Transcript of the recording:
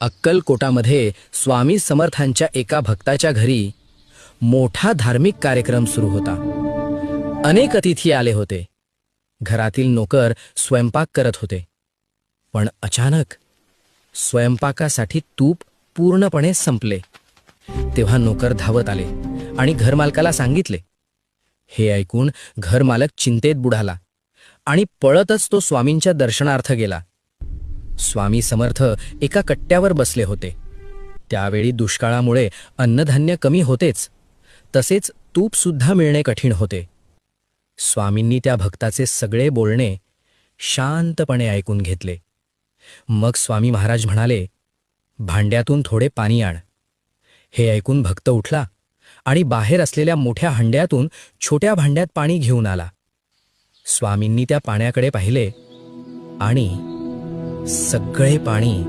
अक्कलकोटामध्ये स्वामी समर्थांच्या एका भक्ताच्या घरी मोठा धार्मिक कार्यक्रम सुरू होता. अनेक अतिथी आले होते. घरातील नोकर स्वयंपाक करत होते. पण अचानक स्वयंपाकासाठी तूप पूर्णपणे संपले. तेव्हा नोकर धावत आले आणि घरमालकाला सांगितले. हे ऐकून घरमालक चिंतेत बुडाला आणि पळतच तो स्वामींच्या दर्शनार्थ गेला. स्वामी समर्थ एका कट्ट्यावर बसले होते. त्यावेळी दुष्काळामुळे अन्नधान्य कमी होतेच, तसेच तूप सुद्धा मिळणे कठीण होते. स्वामींनी त्या भक्ताचे सगळे बोलणे शांतपणे ऐकून घेतले. मग स्वामी महाराज म्हणाले, भांड्यातून थोडे पाणी आण. हे ऐकून भक्त उठला आणि बाहेर असलेल्या मोठ्या हंड्यातून छोट्या भांड्यात पाणी घेऊन आला. स्वामींनी त्या पाण्याकडे पाहिले आणि सगळे पाणी